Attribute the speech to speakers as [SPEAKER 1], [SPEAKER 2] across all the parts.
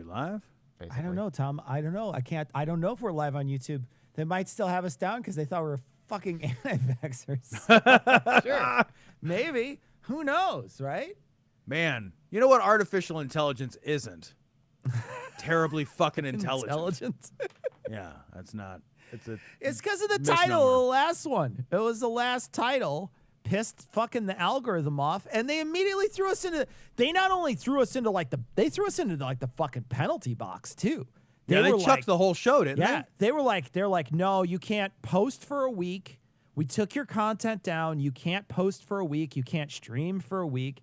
[SPEAKER 1] live?
[SPEAKER 2] Basically. I don't know, Tom. I don't know. I don't know if we're live on YouTube. They might still have us down because they thought we were fucking anti-vaxxers. Sure. Maybe. Who knows, right?
[SPEAKER 1] Man, you know what artificial intelligence isn't? Terribly fucking intelligent. Yeah, that's not.
[SPEAKER 2] It's because of the title of the last one. It was the last title. Pissed fucking the algorithm off, and they immediately threw us into. They not only threw us into they threw us into the fucking penalty box too.
[SPEAKER 1] They chucked the whole show, didn't they?
[SPEAKER 2] Yeah, they're like, no, you can't post for a week. We took your content down. You can't post for a week. You can't stream for a week.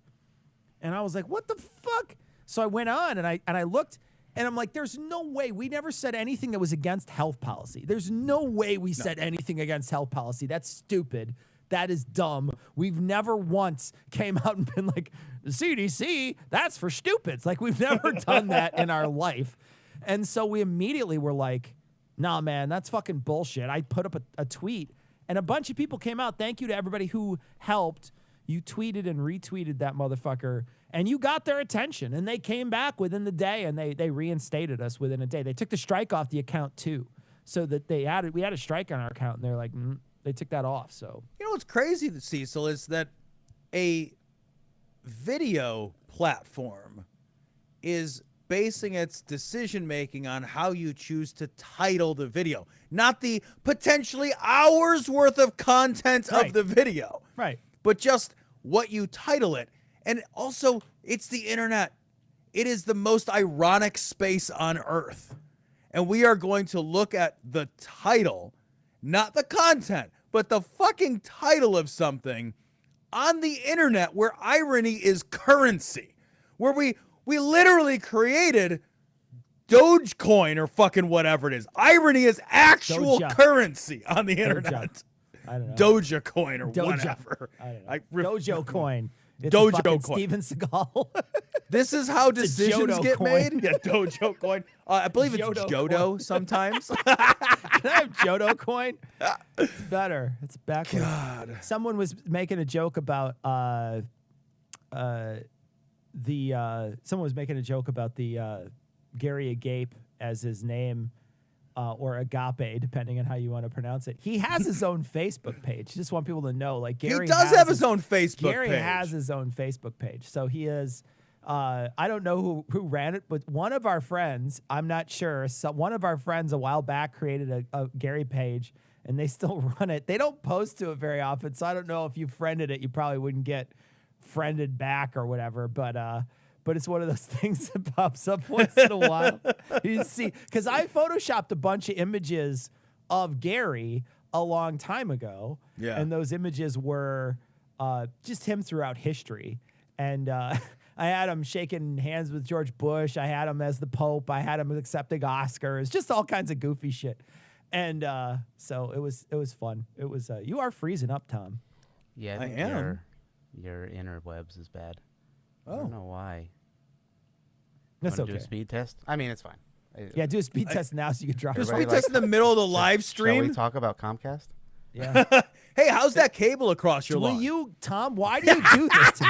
[SPEAKER 2] And I was like, what the fuck? So I went on and I looked, and I'm like, there's no way. We never said anything that was against health policy. There's no way we said anything against health policy. That's stupid. That is dumb. We've never once came out and been like, the CDC, that's for stupids. Like, we've never done that in our life. And so we immediately were like, nah, man, that's fucking bullshit. I put up a tweet, and a bunch of people came out. Thank you to everybody who helped. You tweeted and retweeted that motherfucker, and you got their attention. And they came back within the day, and they reinstated us within a day. They took the strike off the account, too, so that we had a strike on our account, and they're like, they took that off. So
[SPEAKER 1] you know what's crazy, Cecil, is that a video platform is basing its decision making on how you choose to title the video, not the potentially hours worth of content of the video,
[SPEAKER 2] right?
[SPEAKER 1] But just what you title it. And also, it's the internet. It is the most ironic space on earth, and we are going to look at the title, not the content, but the fucking title of something on the internet where irony is currency, where we literally created Dogecoin or fucking whatever it is. Irony is actual currency on the internet.
[SPEAKER 2] I don't know.
[SPEAKER 1] Dogecoin or whatever.
[SPEAKER 2] I don't know. Dojo coin. It's
[SPEAKER 1] Dojo coin.
[SPEAKER 2] Steven Seagal.
[SPEAKER 1] This is how decisions get made.
[SPEAKER 2] Coin.
[SPEAKER 1] Yeah, Dojo coin. I believe it's Jodo sometimes.
[SPEAKER 2] Can I have Jodo coin? It's better. It's backwards.
[SPEAKER 1] God.
[SPEAKER 2] Someone was making a joke about the Gary Agape as his name, or Agape, depending on how you want to pronounce it. He has his own Facebook page. Just want people to know, like, Gary.
[SPEAKER 1] He does have his own Facebook page.
[SPEAKER 2] Gary has his own Facebook page. So he is. I don't know who ran it, but one of our friends, I'm not sure. So one of our friends a while back created a Gary page, and they still run it. They don't post to it very often, so I don't know if you friended it, you probably wouldn't get friended back or whatever. But it's one of those things that pops up once in a while. You see, because I photoshopped a bunch of images of Gary a long time ago, and those images were just him throughout history, and. I had him shaking hands with George Bush. I had him as the Pope. I had him accepting Oscars, just all kinds of goofy shit. And so it was fun. It was you are freezing up, Tom.
[SPEAKER 3] Yeah, I am. Your interwebs is bad. I don't know why.
[SPEAKER 2] That's okay.
[SPEAKER 3] Do a speed test? I mean, it's fine.
[SPEAKER 2] Yeah, do a speed test now so you can drop.
[SPEAKER 1] Do a speed test in the middle of the live stream.
[SPEAKER 3] Shall we talk about Comcast?
[SPEAKER 2] Yeah.
[SPEAKER 1] Hey, how's that cable across your lawn?
[SPEAKER 2] Tom, why do you do this to me?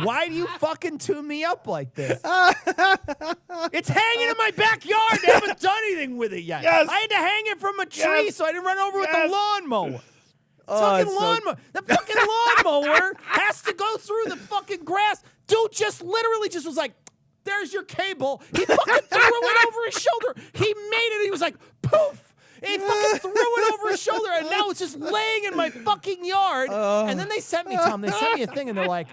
[SPEAKER 2] Why do you fucking tune me up like this? It's hanging in my backyard. They haven't done anything with it yet.
[SPEAKER 1] Yes.
[SPEAKER 2] I had to hang it from a tree so I didn't run over with the lawnmower. The fucking lawnmower has to go through the fucking grass. Dude literally was like, there's your cable. He fucking threw it over his shoulder. He made it. He was like, poof. He fucking threw it over his shoulder, and now it's just laying in my fucking yard. And then they sent me, Tom, they sent me a thing, and they're like,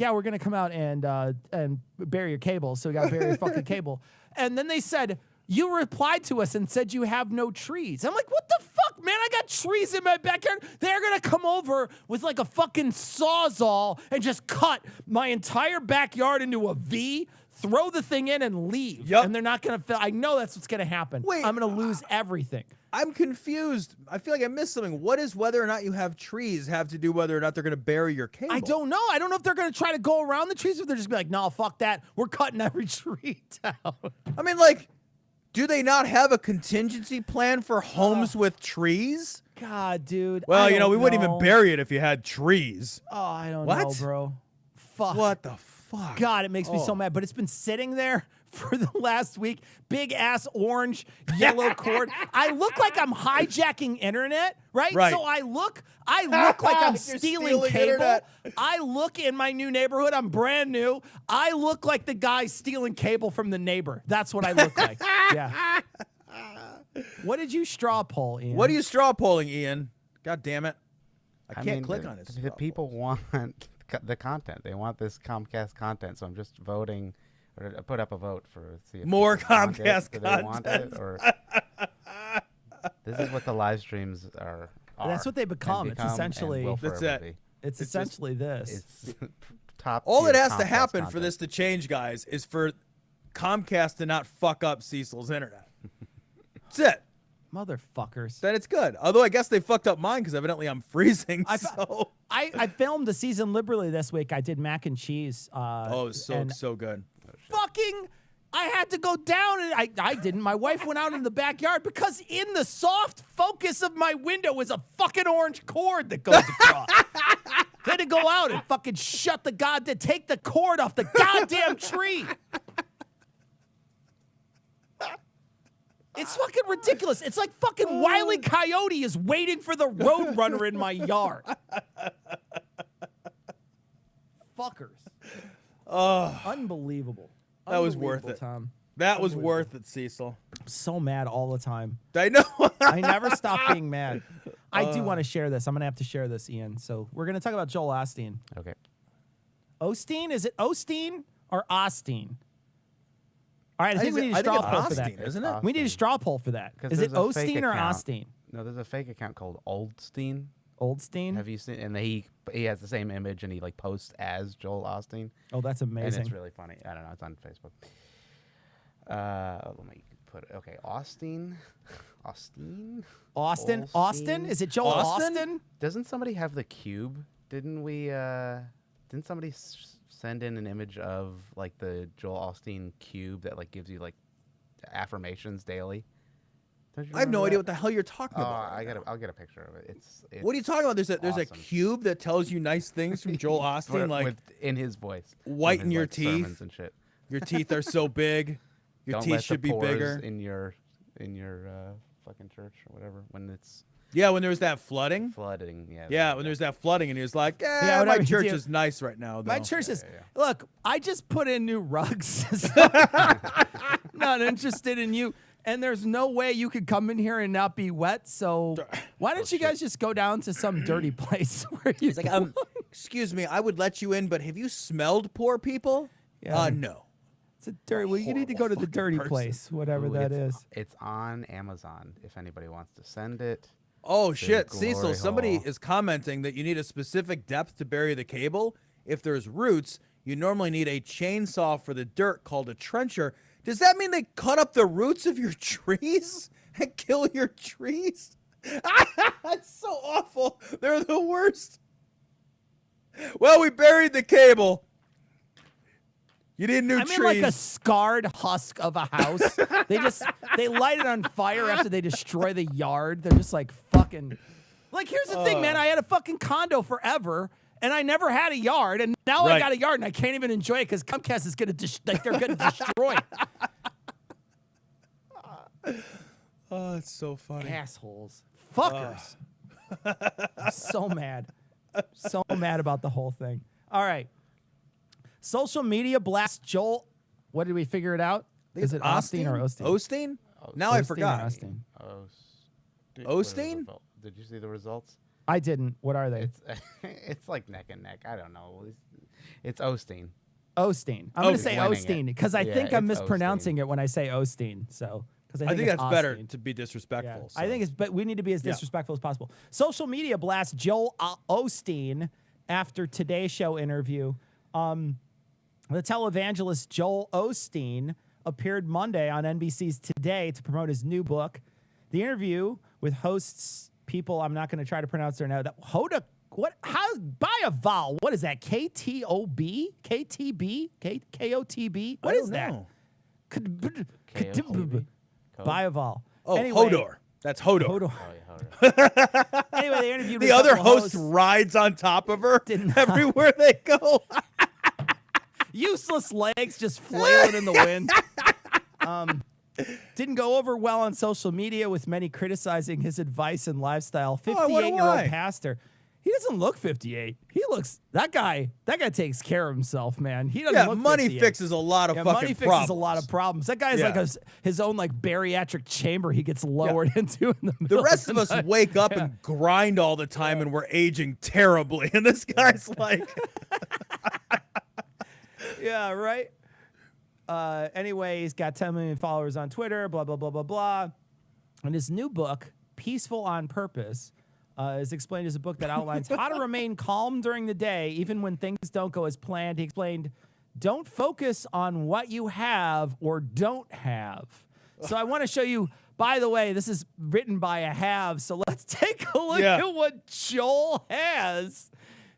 [SPEAKER 2] yeah, we're going to come out and bury your cable. So we got to bury your fucking cable. And then they said, you replied to us and said you have no trees. I'm like, what the fuck, man? I got trees in my backyard. They're going to come over with like a fucking Sawzall and just cut my entire backyard into a V, throw the thing in and leave.
[SPEAKER 1] Yep.
[SPEAKER 2] And they're not going to, I know that's what's going to happen.
[SPEAKER 1] Wait,
[SPEAKER 2] I'm going to lose everything.
[SPEAKER 1] I'm confused. I feel like I missed something. What does whether or not you have trees have to do whether or not they're going to bury your cable?
[SPEAKER 2] I don't know. I don't know if they're going to try to go around the trees or if they're just be like, no, fuck that. We're cutting every tree down.
[SPEAKER 1] I mean, like, do they not have a contingency plan for homes with trees?
[SPEAKER 2] God, dude.
[SPEAKER 1] Well, we wouldn't even bury it if you had trees.
[SPEAKER 2] Oh, I don't know, bro. Fuck.
[SPEAKER 1] What the fuck? Fuck.
[SPEAKER 2] God, it makes me so mad. But it's been sitting there for the last week. Big ass orange, yellow cord. I look like I'm hijacking internet, right?
[SPEAKER 1] Right.
[SPEAKER 2] So I look like I'm
[SPEAKER 1] You're
[SPEAKER 2] stealing cable.
[SPEAKER 1] internet.
[SPEAKER 2] I look in my new neighborhood. I'm brand new. I look like the guy stealing cable from the neighbor. That's what I look like. Yeah. What did you straw poll, Ian?
[SPEAKER 1] What are you straw polling, Ian? God damn it. I can't
[SPEAKER 3] mean,
[SPEAKER 1] click on it.
[SPEAKER 3] The people want the content. They want this Comcast content. So I'm just voting, or I put up a vote for see if
[SPEAKER 1] More
[SPEAKER 3] people want it.
[SPEAKER 1] Comcast
[SPEAKER 3] Do they want it,
[SPEAKER 1] content.
[SPEAKER 3] or this is what the live streams are.
[SPEAKER 2] That's what they
[SPEAKER 3] and
[SPEAKER 2] become. It's
[SPEAKER 3] become and
[SPEAKER 2] essentially-
[SPEAKER 3] will
[SPEAKER 1] That's
[SPEAKER 3] forever
[SPEAKER 1] it.
[SPEAKER 3] be.
[SPEAKER 2] It's essentially this.
[SPEAKER 3] It's top.
[SPEAKER 1] All that
[SPEAKER 3] tier
[SPEAKER 1] has to
[SPEAKER 3] Comcast
[SPEAKER 1] happen for
[SPEAKER 3] content.
[SPEAKER 1] this to change, guys, is for Comcast to not fuck up Cecil's internet. That's it.
[SPEAKER 2] Motherfuckers.
[SPEAKER 1] Then it's good. Although I guess they fucked up mine because evidently I'm freezing. So.
[SPEAKER 2] I filmed the season liberally this week. I did mac and cheese.
[SPEAKER 1] Oh,
[SPEAKER 2] and
[SPEAKER 1] so good.
[SPEAKER 2] fucking I had to go down and I didn't. My wife went out in the backyard because in the soft focus of my window is a fucking orange cord that goes across. They had to go out and fucking shut the goddamn, take the cord off the goddamn tree. It's fucking ridiculous. It's like fucking Wile E. Coyote is waiting for the road runner in my yard. Fuckers. Unbelievable.
[SPEAKER 1] That was worth
[SPEAKER 2] Unbelievable,
[SPEAKER 1] it.
[SPEAKER 2] Tom.
[SPEAKER 1] That was worth it, Cecil.
[SPEAKER 2] I'm so mad all the time.
[SPEAKER 1] I know.
[SPEAKER 2] I never stop being mad. I do want to share this. I'm going to have to share this, Ian. So we're going to talk about Joel Osteen.
[SPEAKER 3] Okay.
[SPEAKER 2] Osteen? Is it Osteen or Osteen? All right, I think we need a
[SPEAKER 1] I
[SPEAKER 2] straw
[SPEAKER 1] think
[SPEAKER 2] poll
[SPEAKER 1] it's
[SPEAKER 2] for that.
[SPEAKER 1] Osteen, isn't it?
[SPEAKER 2] We need a straw poll for that.
[SPEAKER 3] 'Cause
[SPEAKER 2] Is it
[SPEAKER 3] there's a fake
[SPEAKER 2] Osteen or
[SPEAKER 3] account.
[SPEAKER 2] Osteen?
[SPEAKER 3] No, there's a fake account called Oldstein.
[SPEAKER 2] Oldstein?
[SPEAKER 3] Have you seen? And he has the same image, and he like posts as Joel Osteen,
[SPEAKER 2] Oh, that's
[SPEAKER 3] and
[SPEAKER 2] amazing.
[SPEAKER 3] it's really funny. I don't know. It's on Facebook. Let me put it. Okay, Austin.
[SPEAKER 2] Austin?
[SPEAKER 3] Olstein?
[SPEAKER 2] Austin? Is it Joel
[SPEAKER 1] Austin?
[SPEAKER 2] Austin?
[SPEAKER 3] Doesn't somebody have the cube? Didn't we? Didn't somebody send in an image of like the Joel Osteen cube that like gives you like affirmations daily? Don't you
[SPEAKER 1] I have no
[SPEAKER 3] remember
[SPEAKER 1] idea
[SPEAKER 3] that?
[SPEAKER 1] what the hell you're talking
[SPEAKER 3] Oh,
[SPEAKER 1] about. right now.
[SPEAKER 3] I'll get a picture of it. It's
[SPEAKER 1] What are you talking about? There's a
[SPEAKER 3] awesome.
[SPEAKER 1] cube that tells you nice things from Joel Osteen, like
[SPEAKER 3] in his voice,
[SPEAKER 1] whiten
[SPEAKER 3] in his,
[SPEAKER 1] your
[SPEAKER 3] like,
[SPEAKER 1] teeth.
[SPEAKER 3] sermons and shit.
[SPEAKER 1] your teeth are so big, your
[SPEAKER 3] Don't
[SPEAKER 1] teeth
[SPEAKER 3] let the
[SPEAKER 1] should be
[SPEAKER 3] pores
[SPEAKER 1] bigger.
[SPEAKER 3] in your fucking church or whatever when it's
[SPEAKER 1] Yeah, when there was that flooding.
[SPEAKER 3] flooding. Yeah.
[SPEAKER 1] Yeah, when there's that flooding, and he was like,
[SPEAKER 2] Yeah,
[SPEAKER 1] my
[SPEAKER 2] whatever you
[SPEAKER 1] church
[SPEAKER 2] do.
[SPEAKER 1] is nice right now, though.
[SPEAKER 2] My church is.
[SPEAKER 3] yeah.
[SPEAKER 2] Look, I just put in new rugs. So not interested in you. And there's no way you could come in here and not be wet. So why don't you guys just go down to some dirty place where you?
[SPEAKER 1] He's like, excuse me, I would let you in, but have you smelled poor people?
[SPEAKER 2] Yeah.
[SPEAKER 1] No.
[SPEAKER 2] It's a dirty. Well, you need to go to the dirty
[SPEAKER 1] person.
[SPEAKER 2] place, whatever
[SPEAKER 3] Ooh,
[SPEAKER 2] that
[SPEAKER 3] it's,
[SPEAKER 2] is.
[SPEAKER 3] It's on Amazon if anybody wants to send it.
[SPEAKER 1] Oh,
[SPEAKER 3] Big
[SPEAKER 1] shit. Cecil,
[SPEAKER 3] glory
[SPEAKER 1] somebody
[SPEAKER 3] hole.
[SPEAKER 1] is commenting that you need a specific depth to bury the cable. If there's roots, you normally need a chainsaw for the dirt called a trencher. Does that mean they cut up the roots of your trees and kill your trees? That's so awful. They're the worst. Well, we buried the cable. You need new
[SPEAKER 2] I'm
[SPEAKER 1] trees.
[SPEAKER 2] in like a scarred husk of a house. they light it on fire after they destroy the yard. They're just like fucking. Like here's the thing, man. I had a fucking condo forever, and I never had a yard, and now I
[SPEAKER 1] Right.
[SPEAKER 2] got a yard, and I can't even enjoy it because Comcast is gonna they're gonna destroy it.
[SPEAKER 1] Oh, it's so funny.
[SPEAKER 2] Assholes, fuckers. I'm so mad, so mad about the whole thing. All right, social media blast Joel. What did we figure it out? Is it Osteen or Osteen?
[SPEAKER 1] Osteen? Now I
[SPEAKER 2] Osteen or
[SPEAKER 1] forgot.
[SPEAKER 2] Osteen?
[SPEAKER 1] Osteen?
[SPEAKER 3] Did you see the results?
[SPEAKER 2] I didn't. What are they?
[SPEAKER 3] It's it's like neck and neck. I don't know. It's Osteen.
[SPEAKER 2] Osteen. I'm going to say
[SPEAKER 3] Winning
[SPEAKER 2] Osteen
[SPEAKER 3] it.
[SPEAKER 2] because I
[SPEAKER 3] Yeah,
[SPEAKER 2] think I'm
[SPEAKER 3] it's
[SPEAKER 2] mispronouncing it when I say Osteen. So because
[SPEAKER 1] I think
[SPEAKER 2] it's
[SPEAKER 1] that's better
[SPEAKER 2] Osteen.
[SPEAKER 1] to be disrespectful.
[SPEAKER 2] Yeah.
[SPEAKER 1] So.
[SPEAKER 2] I think it's, but we need to be as disrespectful as possible. Social media blasts Joel Osteen after Today Show interview. The televangelist Joel Osteen appeared Monday on NBC's Today to promote his new book. The interview with hosts people I'm not going to try to pronounce their name. Hoda, what? How? By a vowel. What is that? KTOB? KTB? KOTB? What is that?
[SPEAKER 3] KOTB?
[SPEAKER 2] By a vowel.
[SPEAKER 1] Oh,
[SPEAKER 2] Anyway,
[SPEAKER 1] Hodor. That's Hodor.
[SPEAKER 2] Hodor.
[SPEAKER 3] Oh, yeah,
[SPEAKER 2] Anyway, they interviewed
[SPEAKER 1] The
[SPEAKER 2] with a
[SPEAKER 1] other
[SPEAKER 2] couple
[SPEAKER 1] host rides on top of her
[SPEAKER 2] Did not.
[SPEAKER 1] everywhere they go.
[SPEAKER 2] Useless legs just flailing in the wind. Didn't go over well on social media, with many criticizing his advice and lifestyle. 58-year-old pastor. He doesn't look 58. He looks that guy takes care of himself, man. He doesn't look
[SPEAKER 1] money
[SPEAKER 2] 58.
[SPEAKER 1] fixes a lot of fucking
[SPEAKER 2] money fixes
[SPEAKER 1] problems.
[SPEAKER 2] a lot of problems. That guy is like his own like bariatric chamber he gets lowered into in the middle.
[SPEAKER 1] The rest of us wake up and grind all the time, and we're aging terribly. And this guy's like,
[SPEAKER 2] yeah, right. Anyway, he's got 10 million followers on Twitter. Blah blah blah blah blah. And his new book, Peaceful on Purpose, is explained as a book that outlines how to remain calm during the day, even when things don't go as planned. He explained, don't focus on what you have or don't have. So I want to show you, by the way, this is written by a have, so let's take a look at what Joel has.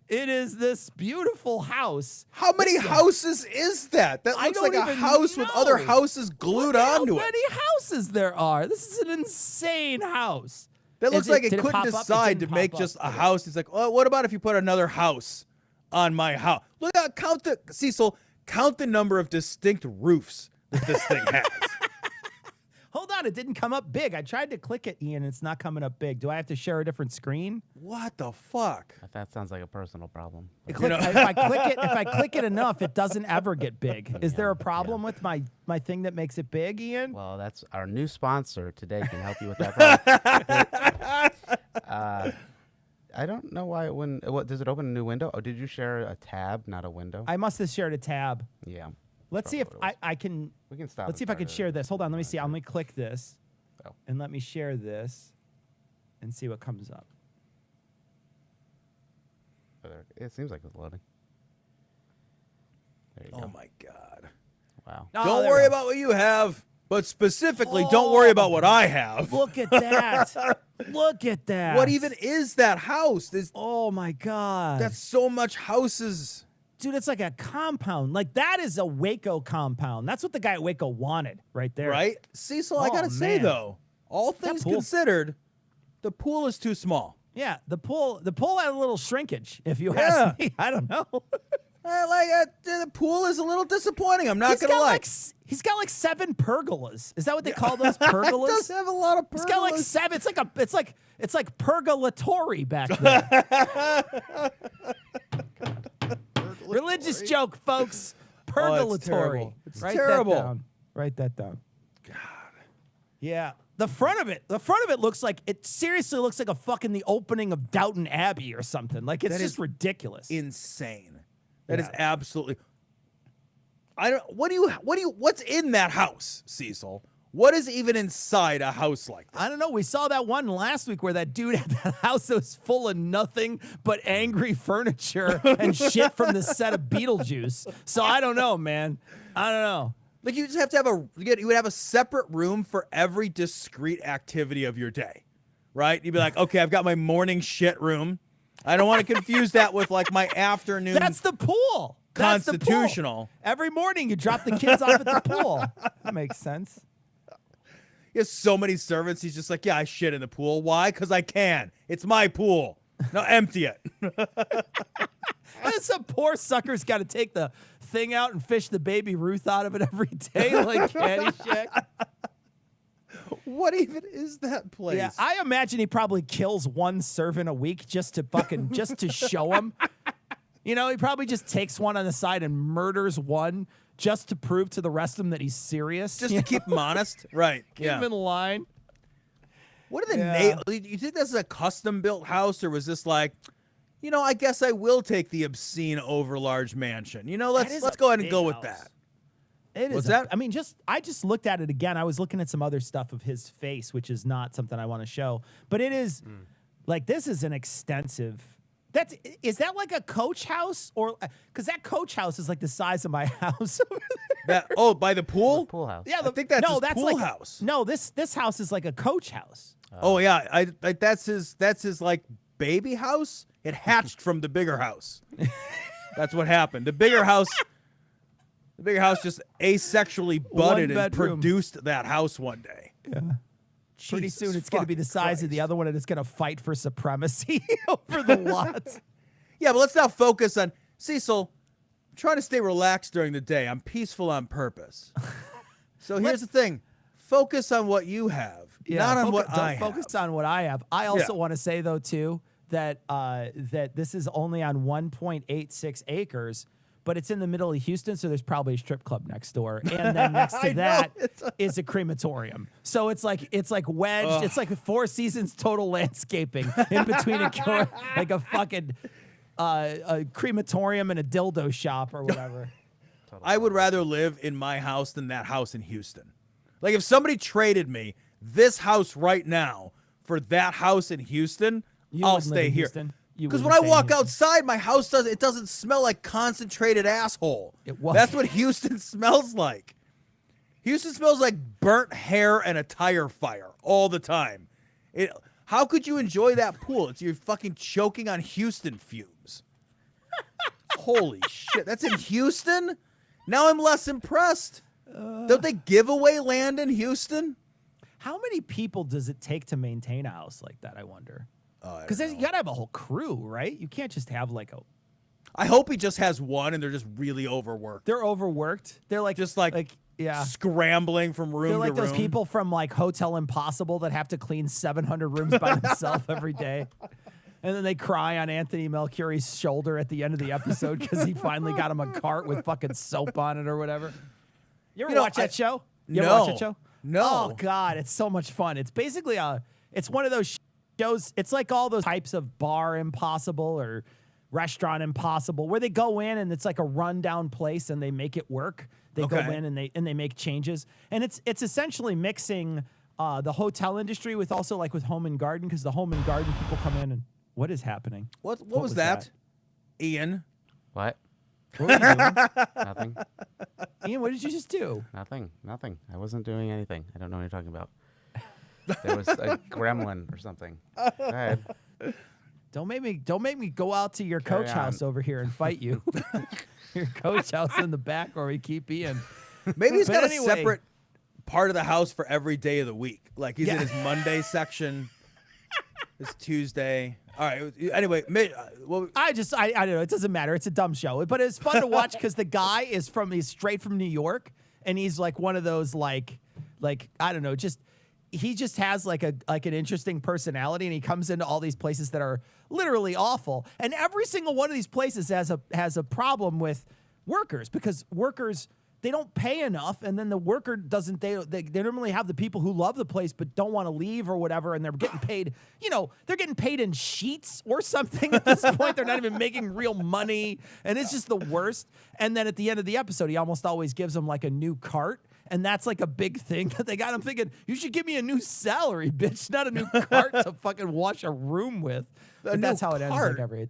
[SPEAKER 2] It is this beautiful house.
[SPEAKER 1] how many houses is that? That looks like a house with other houses glued onto it.
[SPEAKER 2] How many houses there are? This is an insane house.
[SPEAKER 1] That looks like it
[SPEAKER 2] did
[SPEAKER 1] couldn't
[SPEAKER 2] pop up? It
[SPEAKER 1] decide to
[SPEAKER 2] didn't
[SPEAKER 1] make
[SPEAKER 2] pop
[SPEAKER 1] just
[SPEAKER 2] up.
[SPEAKER 1] a
[SPEAKER 2] Okay.
[SPEAKER 1] house. He's like, oh, what about if you put another house on my house? Look out, Cecil, count the number of distinct roofs that this thing has.
[SPEAKER 2] Hold on, it didn't come up big. I tried to click it, Ian. It's not coming up big. Do I have to share a different screen?
[SPEAKER 1] What the fuck?
[SPEAKER 3] That sounds like a personal problem.
[SPEAKER 2] If I click it enough, it doesn't ever get big. Is there a problem with my thing that makes it big, Ian?
[SPEAKER 3] Well, that's our new sponsor today can help you with that problem. I don't know why it wouldn't. What, does it open a new window? Oh, did you share a tab, not a window?
[SPEAKER 2] I must have shared a tab.
[SPEAKER 3] Yeah.
[SPEAKER 2] Let's see if I can.
[SPEAKER 3] We can stop.
[SPEAKER 2] Let's see if I can share this. Hold on, let me see. Let me click this,
[SPEAKER 3] Oh.
[SPEAKER 2] and let me share this, and see what comes up.
[SPEAKER 3] It seems like it's loading. There you
[SPEAKER 1] Oh
[SPEAKER 3] go.
[SPEAKER 1] my God.
[SPEAKER 3] Wow.
[SPEAKER 2] Oh,
[SPEAKER 1] Don't
[SPEAKER 2] there
[SPEAKER 1] worry
[SPEAKER 2] we go.
[SPEAKER 1] about what you have, but specifically, don't worry about what I have.
[SPEAKER 2] Look at that. Look at that.
[SPEAKER 1] What even is that house?
[SPEAKER 2] Oh my God.
[SPEAKER 1] That's so much houses.
[SPEAKER 2] Dude, it's like a compound. Like, that is a Waco compound. That's what the guy at Waco wanted right there.
[SPEAKER 1] Right? Cecil, I
[SPEAKER 2] Oh,
[SPEAKER 1] gotta say,
[SPEAKER 2] man.
[SPEAKER 1] though, all things
[SPEAKER 2] pool-
[SPEAKER 1] considered, the pool is too small.
[SPEAKER 2] Yeah, the pool had a little shrinkage, if you
[SPEAKER 1] Yeah.
[SPEAKER 2] ask me. I don't know.
[SPEAKER 1] The pool is a little disappointing. I'm not gonna lie.
[SPEAKER 2] He's got like 7 pergolas. Is that what they call those pergolas?
[SPEAKER 1] It does have a lot of pergolas.
[SPEAKER 2] He's got like 7. It's like purgatory back there. Religious joke, folks. Purgatory.
[SPEAKER 1] terrible. It's
[SPEAKER 2] Write
[SPEAKER 1] terrible.
[SPEAKER 2] that down. Write that down. God. Yeah. The front of it looks like, it seriously looks like the opening of Downton Abbey or something. Like, it's
[SPEAKER 1] That
[SPEAKER 2] just
[SPEAKER 1] is
[SPEAKER 2] ridiculous.
[SPEAKER 1] Insane. That is
[SPEAKER 2] Yeah.
[SPEAKER 1] absolutely. What's in that house, Cecil? What is even inside a house like that?
[SPEAKER 2] I don't know. We saw that one last week where that dude had that house that was full of nothing but angry furniture and shit from the set of Beetlejuice. So I don't know, man. I don't know.
[SPEAKER 1] Like, you just have to have you would have a separate room for every discrete activity of your day, right? You'd be like, okay, I've got my morning shit room. I don't want to confuse that with like my afternoon.
[SPEAKER 2] That's the pool. That's the pool.
[SPEAKER 1] Constitutional.
[SPEAKER 2] Every morning you drop the kids off at the pool. That makes sense.
[SPEAKER 1] He has so many servants. He's just like, yeah, I shit in the pool. Why? Because I can. It's my pool. Now empty it.
[SPEAKER 2] Some poor sucker's got to take the thing out and fish the baby Ruth out of it every day like Caddyshack.
[SPEAKER 1] What even is that place?
[SPEAKER 2] Yeah, I imagine he probably kills one servant a week just to show him. You know, he probably just takes one on the side and murders one just to prove to the rest of them that he's serious.
[SPEAKER 1] Just to keep him honest. Right.
[SPEAKER 2] Keep him in line.
[SPEAKER 1] What are the
[SPEAKER 2] Yeah.
[SPEAKER 1] You think this is a custom built house, or was this like, I guess I will take the obscene over large mansion. Let's go ahead and go with that.
[SPEAKER 2] It is.
[SPEAKER 1] What's that?
[SPEAKER 2] I mean, I just looked at it again. I was looking at some other stuff of his face, which is not something I want to show. But it is like, this is an extensive. Is that like a coach house, or because that coach house is like the size of my house?
[SPEAKER 1] By the pool?
[SPEAKER 3] Pool house.
[SPEAKER 2] Yeah,
[SPEAKER 1] I think that's his pool
[SPEAKER 2] like,
[SPEAKER 1] house.
[SPEAKER 2] No, this house is like a coach house.
[SPEAKER 1] Oh yeah, that's his like baby house. It hatched from the bigger house. That's what happened. The bigger house just asexually budded and
[SPEAKER 2] bedroom.
[SPEAKER 1] produced that house one day.
[SPEAKER 2] Yeah. Pretty
[SPEAKER 1] Jesus
[SPEAKER 2] soon it's going to be the
[SPEAKER 1] fucking
[SPEAKER 2] size of the
[SPEAKER 1] Christ.
[SPEAKER 2] other one, and it's going to fight for supremacy over the lot.
[SPEAKER 1] Yeah, but let's now focus on Cecil. I'm trying to stay relaxed during the day. I'm peaceful on purpose. So here's the thing. Focus on what you have, not on what I have.
[SPEAKER 2] Focus on what I have. I also want to say, though, too, that that this is only on 1.86 acres, but it's in the middle of Houston, so there's probably a strip club next door. And then next to that is a crematorium. So it's like wedged.
[SPEAKER 1] Ugh.
[SPEAKER 2] It's like Four Seasons total landscaping in between like a fucking a crematorium and a dildo shop or whatever.
[SPEAKER 1] I would rather live in my house than that house in Houston. Like if somebody traded me this house right now for that house in Houston, I'll stay here. Because when I walk outside, my house doesn't smell like concentrated asshole. That's what Houston smells like. Houston smells like burnt hair and a tire fire all the time. How could you enjoy that pool? You're fucking choking on Houston fumes. Holy shit. That's in Houston? Now I'm less impressed. Don't they give away land in Houston?
[SPEAKER 2] How many people does it take to maintain a house like that, I wonder? Because you got to have a whole crew, right? You can't just have like a...
[SPEAKER 1] I hope he just has one and they're just really overworked.
[SPEAKER 2] They're overworked. They're like...
[SPEAKER 1] Just like scrambling from room to room.
[SPEAKER 2] They're like those people from like Hotel Impossible that have to clean 700 rooms by themselves every day. And then they cry on Anthony Melchiorri's shoulder at the end of the episode because he finally got him a cart with fucking soap on it or whatever. You ever watch that show? You ever watch that show?
[SPEAKER 1] No.
[SPEAKER 2] Oh, God. It's so much fun. It's basically it's one of those shows. It's like all those types of Bar Impossible or Restaurant Impossible where they go in and it's like a rundown place and they make it work. They go in and they make changes. And it's essentially mixing the hotel industry with also like with home and garden because the home and garden people come in and what is happening?
[SPEAKER 1] What was that? Ian?
[SPEAKER 3] What?
[SPEAKER 2] What were you doing?
[SPEAKER 3] Nothing.
[SPEAKER 2] Ian, what did you just do?
[SPEAKER 3] Nothing. I wasn't doing anything. I don't know what you're talking about. There was a gremlin or something. Go ahead.
[SPEAKER 2] Don't make me go out to your coach house over here and fight you. Your coach house in the back where we keep Ian.
[SPEAKER 1] Maybe he's got a separate part of the house for every day of the week. Like he's in his Monday section. It's Tuesday. All right. Anyway,
[SPEAKER 2] I don't know. It doesn't matter. It's a dumb show, but it's fun to watch because the guy he's straight from New York, and he's like one of those like I don't know, he just has like an interesting personality, and he comes into all these places that are literally awful, and every single one of these places has a problem with workers because workers. They don't pay enough, and then the worker doesn't. They normally have the people who love the place but don't want to leave or whatever, and they're getting paid. They're getting paid in sheets or something at this point. They're not even making real money, and it's just the worst. And then at the end of the episode, he almost always gives them like a new cart, and that's like a big thing that they got. I'm thinking you should give me a new salary, bitch, not a new cart to fucking wash a room with. But that's how it ends. Like every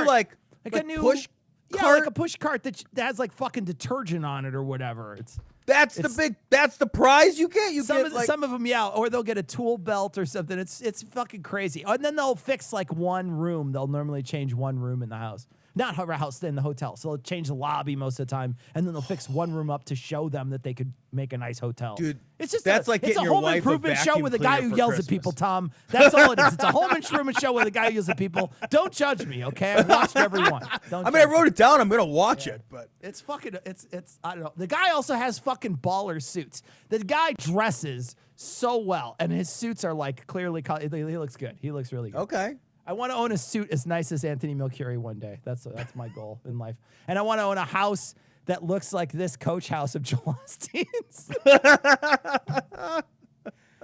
[SPEAKER 1] like a new
[SPEAKER 2] a new
[SPEAKER 1] push.
[SPEAKER 2] Yeah, like a push cart that has like fucking detergent on it or whatever.
[SPEAKER 1] That's the prize you get.
[SPEAKER 2] Some of them, or they'll get a tool belt or something. It's fucking crazy. And then they'll fix like one room. They'll normally change one room in the house. Not her house, in the hotel. So they'll change the lobby most of the time, and then they'll fix one room up to show them that they could make a nice hotel.
[SPEAKER 1] Dude,
[SPEAKER 2] it's just
[SPEAKER 1] that's like getting your wife
[SPEAKER 2] a home improvement show with a guy who yells
[SPEAKER 1] Christmas.
[SPEAKER 2] at people, Tom. That's all it is. It's a home improvement show with a guy who yells at people. Don't judge me, okay? I've watched every one.
[SPEAKER 1] I wrote it down. I'm gonna watch it, but
[SPEAKER 2] it's fucking. It's. I don't know. The guy also has fucking baller suits. The guy dresses so well, and his suits are like clearly. He looks good. He looks really good.
[SPEAKER 1] Okay.
[SPEAKER 2] I want to own a suit as nice as Anthony Melchiorri one day. That's my goal in life. And I want to own a house that looks like this coach house of Joel Osteen's.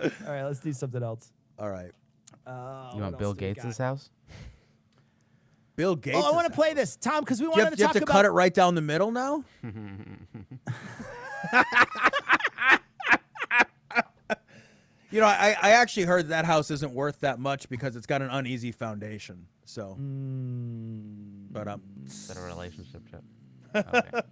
[SPEAKER 2] All right, let's do something else.
[SPEAKER 1] All right.
[SPEAKER 3] You want Bill Gates' house?
[SPEAKER 1] Bill Gates.
[SPEAKER 2] Oh, I want to play this, Tom, because we wanted to talk about...
[SPEAKER 1] You have to cut it right down the middle now? I actually heard that house isn't worth that much because it's got an uneasy foundation. So, but
[SPEAKER 3] Is that a relationship chip?
[SPEAKER 2] That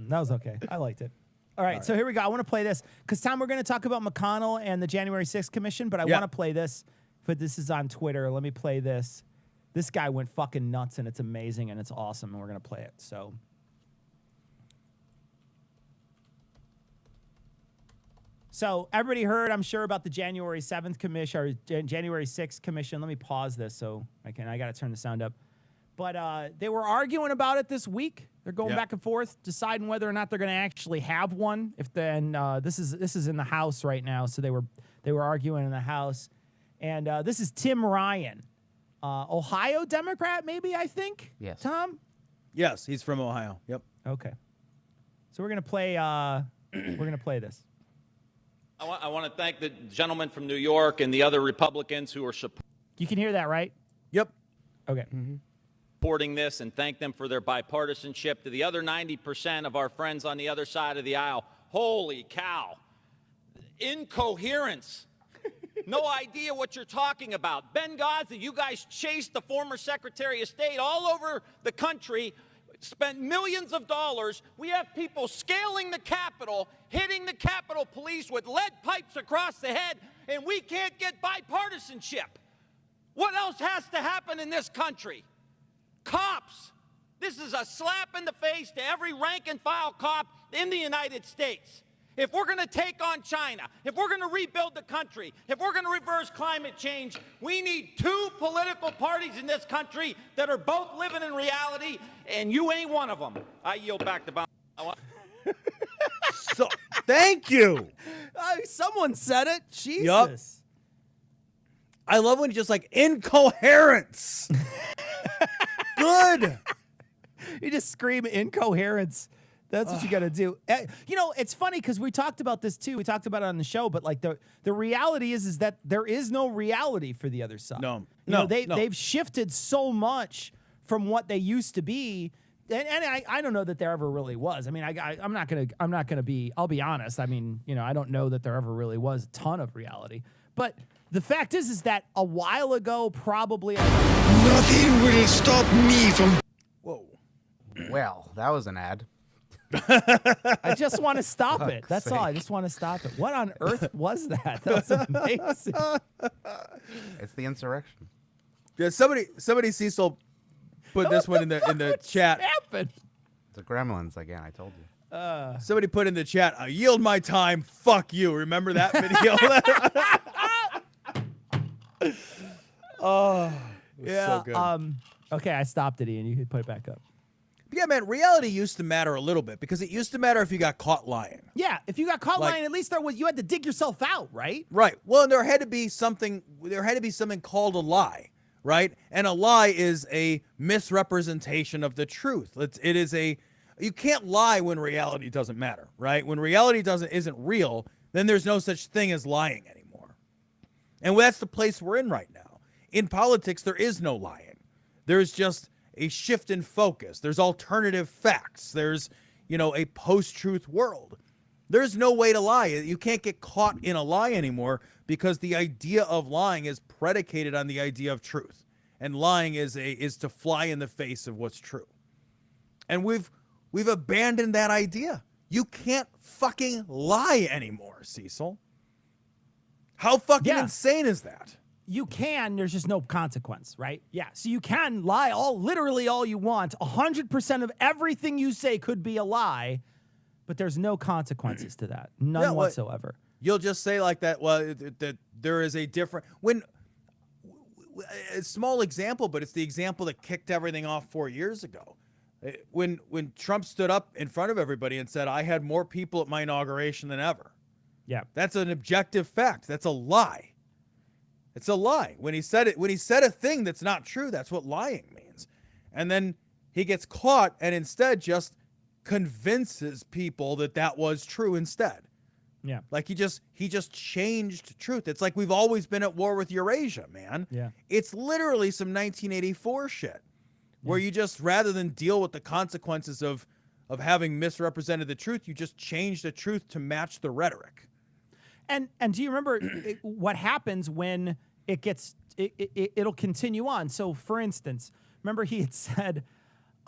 [SPEAKER 2] was okay. I liked it. All right, so here we go. I want to play this because, Tom, we're going to talk about McConnell and the January 6th commission, but I want to play this. But this is on Twitter. Let me play this. This guy went fucking nuts, and it's amazing, and it's awesome, and we're going to play it. So everybody heard, I'm sure, about the January 7th commission or January 6th commission. Let me pause this so I got to turn the sound up. But they were arguing about it this week. They're going
[SPEAKER 1] Yeah.
[SPEAKER 2] back and forth, deciding whether or not they're going to actually have one. If then this is in the House right now, so they were arguing in the House, and this is Tim Ryan, Ohio Democrat, maybe I think.
[SPEAKER 3] Yes.
[SPEAKER 2] Tom.
[SPEAKER 1] Yes, he's from Ohio. Yep.
[SPEAKER 2] Okay. So we're gonna play. We're gonna play this.
[SPEAKER 4] I want to thank the gentleman from New York and the other Republicans who are
[SPEAKER 2] You can hear that, right?
[SPEAKER 1] Yep.
[SPEAKER 2] Okay.
[SPEAKER 4] supporting this and thank them for their bipartisanship. To the other 90% of our friends on the other side of the aisle, holy cow. Incoherence. No idea what you're talking about. Benghazi, you guys chased the former Secretary of State all over the country, spent millions of dollars. We have people scaling the Capitol, hitting the Capitol Police with lead pipes across the head, and we can't get bipartisanship. What else has to happen in this country? Cops. This is a slap in the face to every rank and file cop in the United States. If we're going to take on China, if we're going to rebuild the country, if we're going to reverse climate change, we need two political parties in this country that are both living in reality, and you ain't one of them. I yield back the balance.
[SPEAKER 1] So, thank you.
[SPEAKER 2] Someone said it. Jesus.
[SPEAKER 1] Yup. I love when you just like incoherence. Good.
[SPEAKER 2] You just scream incoherence. That's what you got to do. You know, it's funny because we talked about this too. We talked about it on the show, but like the reality is that there is no reality for the other side.
[SPEAKER 1] No.
[SPEAKER 2] You know,
[SPEAKER 1] No.
[SPEAKER 2] they've shifted so much from what they used to be. And I don't know that there ever really was. I mean, I'm not gonna be. I'll be honest. I mean, you know, I don't know that there ever really was a ton of reality. But the fact is that a while ago, probably.
[SPEAKER 5] Nothing will stop me from.
[SPEAKER 1] Whoa.
[SPEAKER 3] Well, that was an ad.
[SPEAKER 2] I just want to stop it. That's all. I just want to stop it. What on earth was that? That was amazing.
[SPEAKER 3] It's the insurrection.
[SPEAKER 1] Yeah, somebody Cecil put this one in the chat.
[SPEAKER 2] Happened.
[SPEAKER 3] The Gremlins again. I told you.
[SPEAKER 1] Somebody put in the chat, I yield my time, fuck you. Remember that video? Oh, it was so good.
[SPEAKER 2] Okay, I stopped it, Ian. You can put it back up.
[SPEAKER 1] Yeah, man, reality used to matter a little bit because it used to matter if you got caught lying.
[SPEAKER 2] Yeah, if you got caught
[SPEAKER 1] Like-
[SPEAKER 2] lying, at least you had to dig yourself out, right?
[SPEAKER 1] Right. Well, and there had to be something called a lie, right? And a lie is a misrepresentation of the truth. You can't lie when reality doesn't matter, right? When reality isn't real, then there's no such thing as lying anymore. And that's the place we're in right now. In politics, there is no lying. There's just a shift in focus. There's alternative facts. There's, a post-truth world. There's no way to lie. You can't get caught in a lie anymore because the idea of lying is predicated on the idea of truth. And lying is to fly in the face of what's true. And we've abandoned that idea. You can't fucking lie anymore, Cecil. How fucking insane is that?
[SPEAKER 2] You can, there's just no consequence, right? Yeah, so you can lie literally all you want. 100% of everything you say could be a lie, but there's no consequences to that. None whatsoever.
[SPEAKER 1] You'll just say like that, well, that there is a different... A small example, but it's the example that kicked everything off 4 years ago. When Trump stood up in front of everybody and said, I had more people at my inauguration than ever.
[SPEAKER 2] Yeah.
[SPEAKER 1] That's an objective fact. That's a lie. It's a lie. When he said a thing that's not true, that's what lying means. And then he gets caught and instead just convinces people that was true instead.
[SPEAKER 2] Yeah.
[SPEAKER 1] Like he just changed truth. It's like we've always been at war with Eurasia, man.
[SPEAKER 2] Yeah.
[SPEAKER 1] It's literally some 1984 shit where you just, rather than deal with the consequences of having misrepresented the truth, you just change the truth to match the rhetoric.
[SPEAKER 2] And do you remember what happens when it'll continue on? So, for instance, remember he had said,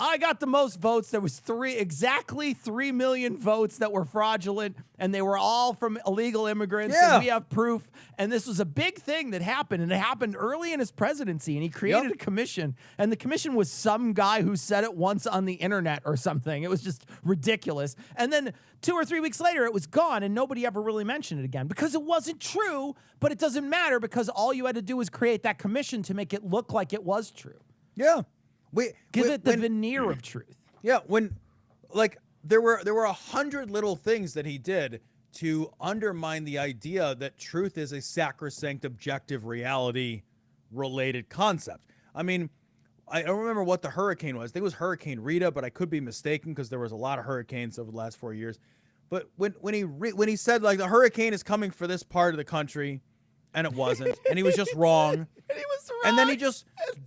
[SPEAKER 2] I got the most votes. There was exactly 3 million votes that were fraudulent, and they were all from illegal immigrants, and we have proof. And this was a big thing that happened, and it happened early in his presidency, and he created a commission, and the commission was some guy who said it once on the internet or something. It was just ridiculous. And then 2 or 3 weeks later, it was gone, and nobody ever really mentioned it again because it wasn't true, but it doesn't matter because all you had to do was create that commission to make it look like it was true.
[SPEAKER 1] Yeah.
[SPEAKER 2] Give
[SPEAKER 1] when-
[SPEAKER 2] it the
[SPEAKER 1] when-
[SPEAKER 2] veneer of truth.
[SPEAKER 1] Yeah, when like there were 100 little things that he did to undermine the idea that truth is a sacrosanct, objective, reality related concept. I mean, I don't remember what the hurricane was. I think it was Hurricane Rita, but I could be mistaken because there was a lot of hurricanes over the last 4 years. But when he said like the hurricane is coming for this part of the country, and it wasn't, and he was just wrong.
[SPEAKER 2] And he was wrong.
[SPEAKER 1] And then he just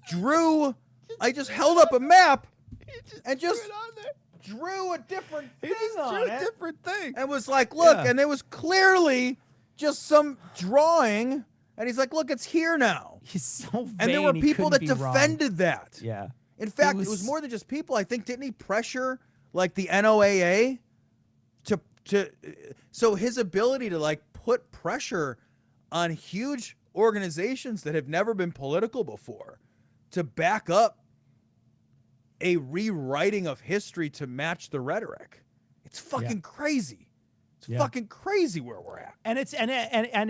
[SPEAKER 1] drew. I just held up a map and just drew a different thing on it.
[SPEAKER 2] different thing.
[SPEAKER 1] And was like, look,
[SPEAKER 2] Yeah.
[SPEAKER 1] and it was clearly just some drawing. And he's like, look, it's here now.
[SPEAKER 2] He's so vain.
[SPEAKER 1] And there were
[SPEAKER 2] he
[SPEAKER 1] people
[SPEAKER 2] couldn't
[SPEAKER 1] that
[SPEAKER 2] be wrong.
[SPEAKER 1] defended that.
[SPEAKER 2] Yeah.
[SPEAKER 1] In fact,
[SPEAKER 2] It
[SPEAKER 1] it was
[SPEAKER 2] was-
[SPEAKER 1] more than just people. I think, didn't he pressure like the NOAA to so his ability to like put pressure on huge organizations that have never been political before to back up a rewriting of history to match the rhetoric. It's fucking crazy. It's
[SPEAKER 2] Yeah.
[SPEAKER 1] fucking crazy where we're at.
[SPEAKER 2] And it's and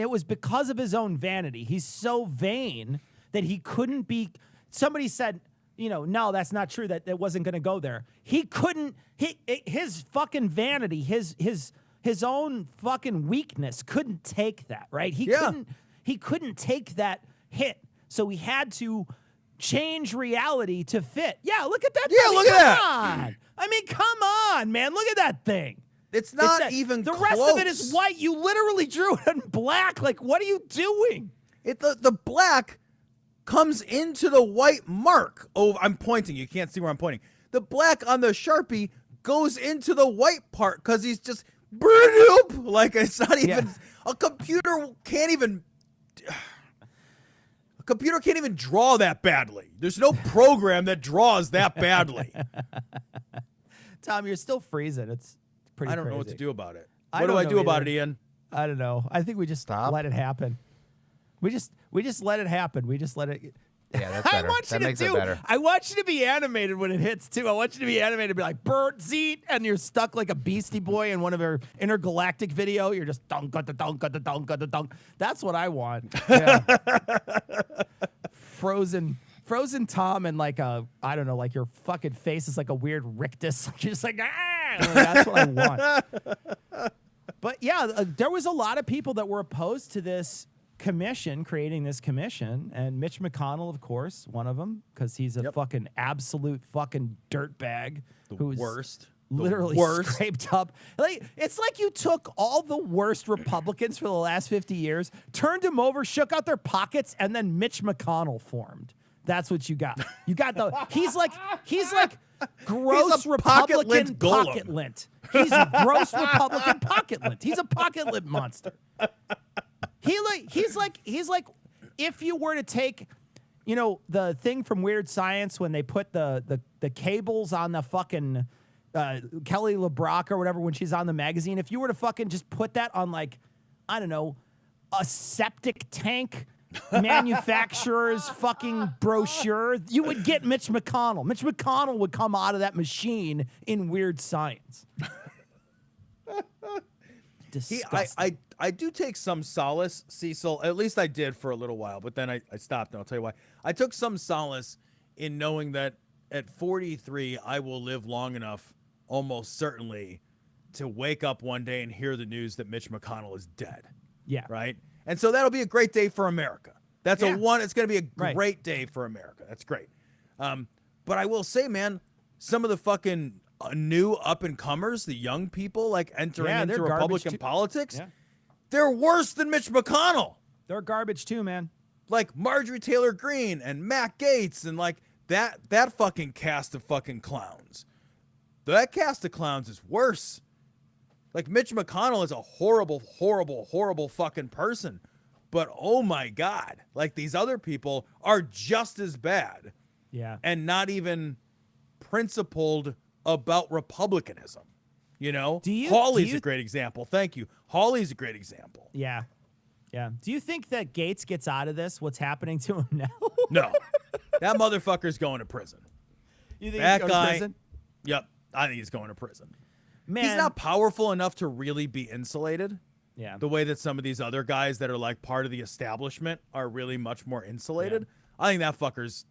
[SPEAKER 2] it was because of his own vanity. He's so vain that he couldn't be. Somebody said, no, that's not true. That it wasn't going to go there. He couldn't. His fucking vanity, his own fucking weakness couldn't take that. Right? He couldn't take that hit. So he had to change reality to fit. Yeah, look at that.
[SPEAKER 1] Yeah,
[SPEAKER 2] thing.
[SPEAKER 1] look at
[SPEAKER 2] Come
[SPEAKER 1] that.
[SPEAKER 2] on. I mean, come on, man. Look at that thing.
[SPEAKER 1] It's not
[SPEAKER 2] It's
[SPEAKER 1] even
[SPEAKER 2] the
[SPEAKER 1] close.
[SPEAKER 2] rest of it is white. You literally drew it in black. Like, what are you doing?
[SPEAKER 1] The black comes into the white mark. Oh, I'm pointing. You can't see where I'm pointing. The black on the Sharpie goes into the white part because he's just like it's not even a computer can't even draw that badly. There's no program that draws that badly.
[SPEAKER 2] Tom, you're still freezing. It's pretty
[SPEAKER 1] I don't know what
[SPEAKER 2] crazy.
[SPEAKER 1] to do about it.
[SPEAKER 2] I
[SPEAKER 1] What do
[SPEAKER 2] don't
[SPEAKER 1] I
[SPEAKER 2] know
[SPEAKER 1] do about it,
[SPEAKER 2] either.
[SPEAKER 1] Ian?
[SPEAKER 2] I don't know. I think we just
[SPEAKER 3] Stop.
[SPEAKER 2] let it happen. We just let it happen. We just let it.
[SPEAKER 3] Yeah, that's
[SPEAKER 2] I
[SPEAKER 3] better.
[SPEAKER 2] want you
[SPEAKER 3] That
[SPEAKER 2] to
[SPEAKER 3] makes it
[SPEAKER 2] do.
[SPEAKER 3] better.
[SPEAKER 2] I want you to be animated when it hits too. I want you to be animated, be like Bert Zeet, and you're stuck like a Beastie Boy in one of her intergalactic video. You're just dunk, dunk, dunk, dunk, dunk, dunk, dunk. That's what I want. Yeah. Frozen Tom and like a I don't know, like your fucking face is like a weird rictus. You're just like that's what I want. But yeah, there was a lot of people that were opposed to this commission, creating this commission, and Mitch McConnell, of course, one of them, because he's a fucking absolute fucking dirtbag who's
[SPEAKER 1] worst.
[SPEAKER 2] literally
[SPEAKER 1] worst.
[SPEAKER 2] scraped up. Like, it's like you took all the worst Republicans for the last 50 years, turned them over, shook out their pockets, and then Mitch McConnell formed. That's what you got. You got the he's like gross
[SPEAKER 1] He's a pocket
[SPEAKER 2] Republican
[SPEAKER 1] lint golem.
[SPEAKER 2] pocket lint. He's a gross Republican pocket lint. He's a pocket lint monster. He's like if you were to take, the thing from Weird Science when they put the cables on the fucking Kelly LeBrock or whatever when she's on the magazine. If you were to fucking just put that on like, I don't know, a septic tank manufacturer's fucking brochure, you would get Mitch McConnell. Mitch McConnell would come out of that machine in Weird Science. Disgusting.
[SPEAKER 1] I do take some solace, Cecil. At least I did for a little while, but then I stopped, and I'll tell you why. I took some solace in knowing that at 43, I will live long enough, almost certainly, to wake up one day and hear the news that Mitch McConnell is dead.
[SPEAKER 2] Yeah.
[SPEAKER 1] Right? And so that'll be a great day for America. It's going to be a
[SPEAKER 2] Right.
[SPEAKER 1] great day for America. That's great. But I will say, man, some of the fucking new up-and-comers, the young people, like entering
[SPEAKER 2] Yeah,
[SPEAKER 1] into
[SPEAKER 2] they're garbage
[SPEAKER 1] Republican
[SPEAKER 2] too.
[SPEAKER 1] politics,
[SPEAKER 2] Yeah.
[SPEAKER 1] they're worse than Mitch McConnell.
[SPEAKER 2] They're garbage too, man.
[SPEAKER 1] Like Marjorie Taylor Greene and Matt Gaetz and like that fucking cast of fucking clowns. That cast of clowns is worse. Like Mitch McConnell is a horrible, horrible, horrible fucking person. But oh my God, like these other people are just as bad
[SPEAKER 2] Yeah.
[SPEAKER 1] and not even principled about republicanism. Hawley's
[SPEAKER 2] do you-
[SPEAKER 1] a great example. Thank you. Hawley's a great example.
[SPEAKER 2] Yeah. Yeah. Do you think that Gates gets out of this? What's happening to him now?
[SPEAKER 1] No, that motherfucker's going to prison.
[SPEAKER 2] You think
[SPEAKER 1] That
[SPEAKER 2] he's going
[SPEAKER 1] guy-
[SPEAKER 2] to prison?
[SPEAKER 1] Yep, I think he's going to prison.
[SPEAKER 2] Man.
[SPEAKER 1] He's not powerful enough to really be insulated
[SPEAKER 2] Yeah.
[SPEAKER 1] the way that some of these other guys that are like part of the establishment are really much more insulated. I think that fucker's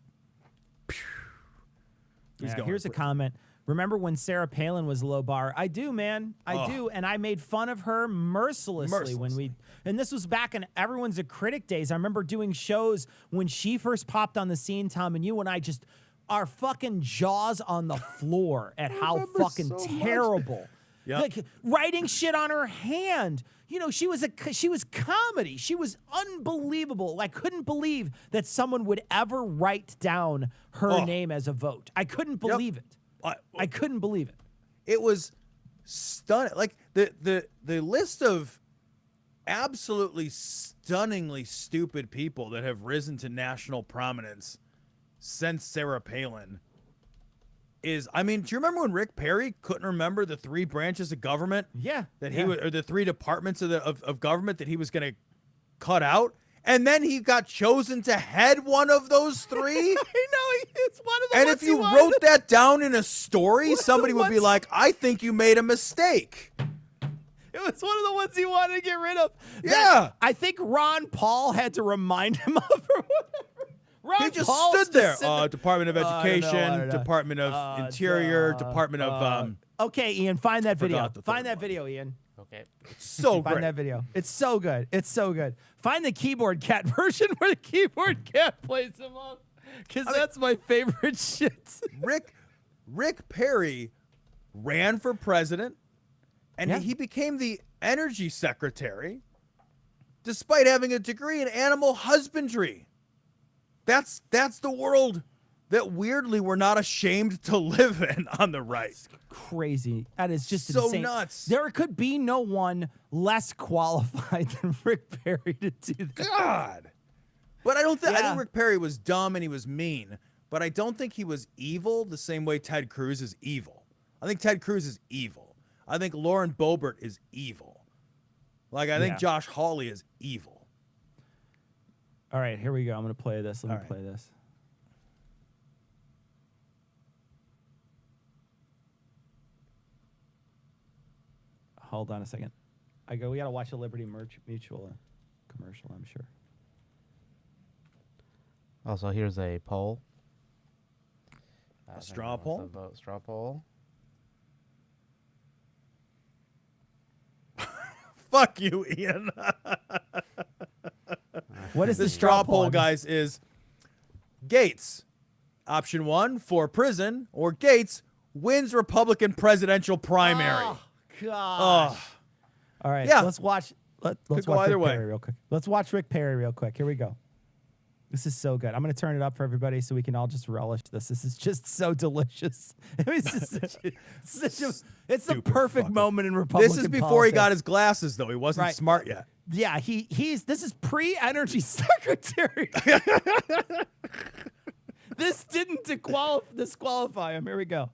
[SPEAKER 1] He's going
[SPEAKER 2] Here's
[SPEAKER 1] to
[SPEAKER 2] a
[SPEAKER 1] prison.
[SPEAKER 2] comment. Remember when Sarah Palin was low bar? I do, man. I
[SPEAKER 1] Oh.
[SPEAKER 2] do. And I made fun of her mercilessly when we, and this was back in Everyone's a Critic days. I remember doing shows when she first popped on the scene, Tom, and you and I just, our fucking jaws on the floor at how
[SPEAKER 1] remember
[SPEAKER 2] fucking
[SPEAKER 1] so much.
[SPEAKER 2] terrible.
[SPEAKER 1] Yep.
[SPEAKER 2] Like writing shit on her hand. You know, she was comedy. She was unbelievable. I couldn't believe that someone would ever write down her
[SPEAKER 1] Oh.
[SPEAKER 2] name as a vote. I couldn't believe it. I couldn't believe it.
[SPEAKER 1] It was stunning. Like the list of absolutely stunningly stupid people that have risen to national prominence since Sarah Palin is, I mean, do you remember when Rick Perry couldn't remember the 3 branches of government?
[SPEAKER 2] Yeah.
[SPEAKER 1] That he would, or the 3 departments of government that he was going to cut out? And then he got chosen to head one of those 3?
[SPEAKER 2] I know, it's one of the
[SPEAKER 1] And
[SPEAKER 2] ones
[SPEAKER 1] if you
[SPEAKER 2] he wanted.
[SPEAKER 1] wrote that down in a story, somebody would be
[SPEAKER 2] ones-
[SPEAKER 1] like, I think you made a mistake.
[SPEAKER 2] It was one of the ones he wanted to get rid of.
[SPEAKER 1] Yeah.
[SPEAKER 2] That I think Ron Paul had to remind him of or whatever. Ron
[SPEAKER 1] He just
[SPEAKER 2] Paul's
[SPEAKER 1] stood there.
[SPEAKER 2] sitting
[SPEAKER 1] Department of
[SPEAKER 2] I don't know,
[SPEAKER 1] Education,
[SPEAKER 2] I don't know.
[SPEAKER 1] Department of Interior, Department of
[SPEAKER 2] Okay, Ian, find that video.
[SPEAKER 1] Forgot the
[SPEAKER 2] Find
[SPEAKER 1] third
[SPEAKER 2] that
[SPEAKER 1] one.
[SPEAKER 2] video, Ian.
[SPEAKER 3] Okay.
[SPEAKER 1] so
[SPEAKER 2] Find
[SPEAKER 1] great.
[SPEAKER 2] that video. It's so good. It's so good. Find the keyboard cat version where the keyboard cat plays him up. Because that's my favorite shit.
[SPEAKER 1] Rick Perry ran for president, and
[SPEAKER 2] Yeah.
[SPEAKER 1] he became the energy secretary, despite having a degree in animal husbandry. That's the world that weirdly we're not ashamed to live in on the right.
[SPEAKER 2] Crazy. That is just
[SPEAKER 1] So
[SPEAKER 2] insane.
[SPEAKER 1] nuts.
[SPEAKER 2] There could be no one less qualified than Rick Perry to do that.
[SPEAKER 1] God. But I don't think I
[SPEAKER 2] Yeah.
[SPEAKER 1] think Rick Perry was dumb and he was mean, but I don't think he was evil the same way Ted Cruz is evil. I think Ted Cruz is evil. I think Lauren Boebert is evil. Like I think
[SPEAKER 2] Yeah.
[SPEAKER 1] Josh Hawley is evil.
[SPEAKER 2] All right, here we go. I'm going to play this. Let me
[SPEAKER 1] All right.
[SPEAKER 2] play this. Hold on a second. We got to watch a Liberty Mutual commercial, I'm sure.
[SPEAKER 3] Also, here's a poll.
[SPEAKER 1] A straw poll?
[SPEAKER 3] Vote straw poll.
[SPEAKER 1] Fuck you, Ian.
[SPEAKER 2] What is
[SPEAKER 1] The
[SPEAKER 2] the
[SPEAKER 1] straw poll,
[SPEAKER 2] I'm-
[SPEAKER 1] guys, is Gates, option 1, for prison, or Gates wins Republican presidential primary.
[SPEAKER 2] Oh, gosh.
[SPEAKER 1] Ugh.
[SPEAKER 2] All right,
[SPEAKER 1] Yeah.
[SPEAKER 2] let's watch. Let's
[SPEAKER 1] go
[SPEAKER 2] watch
[SPEAKER 1] either
[SPEAKER 2] Rick
[SPEAKER 1] way.
[SPEAKER 2] Perry real quick. Let's watch Rick Perry real quick. Here we go. This is so good. I'm going to turn it up for everybody so we can all just relish this. This is just so delicious. It's just it's the
[SPEAKER 1] Stupid
[SPEAKER 2] perfect
[SPEAKER 1] fucker.
[SPEAKER 2] moment in Republican
[SPEAKER 1] This is before he got
[SPEAKER 2] politics.
[SPEAKER 1] his glasses, though. He wasn't
[SPEAKER 2] Right.
[SPEAKER 1] smart yet.
[SPEAKER 2] Yeah, this is pre-energy secretary. This didn't disqualify him. Here we go.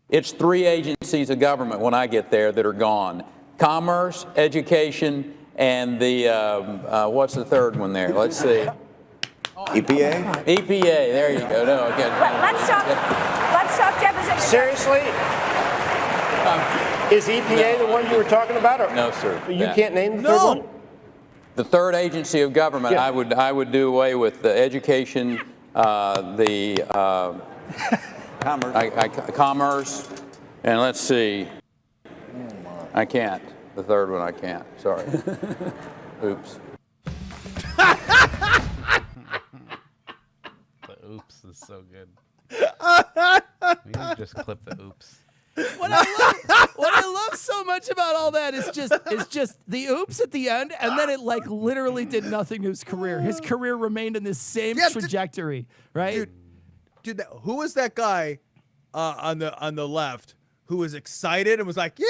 [SPEAKER 6] It's 3 agencies of government when I get there that are gone. Commerce, education, and the, what's the third one there? Let's see.
[SPEAKER 7] EPA?
[SPEAKER 6] EPA, there you go. No, okay.
[SPEAKER 8] Let's stop deposition.
[SPEAKER 9] Seriously? Is EPA the one you were talking about? Or
[SPEAKER 6] No, sir.
[SPEAKER 9] You
[SPEAKER 6] Yeah.
[SPEAKER 9] can't name the third one?
[SPEAKER 6] The third agency of government,
[SPEAKER 9] Yeah.
[SPEAKER 6] I would do away with the education, commerce, and let's see. I can't. The third one I can't. Sorry. Oops.
[SPEAKER 3] The oops is so good. We need to just clip the oops.
[SPEAKER 2] What I love so much about all that is just the oops at the end, and then it like literally did nothing to his career. His career remained in this same
[SPEAKER 1] Yeah,
[SPEAKER 2] trajectory, right?
[SPEAKER 1] Dude, who was that guy on the left who was excited and was like, "Yeehaw!"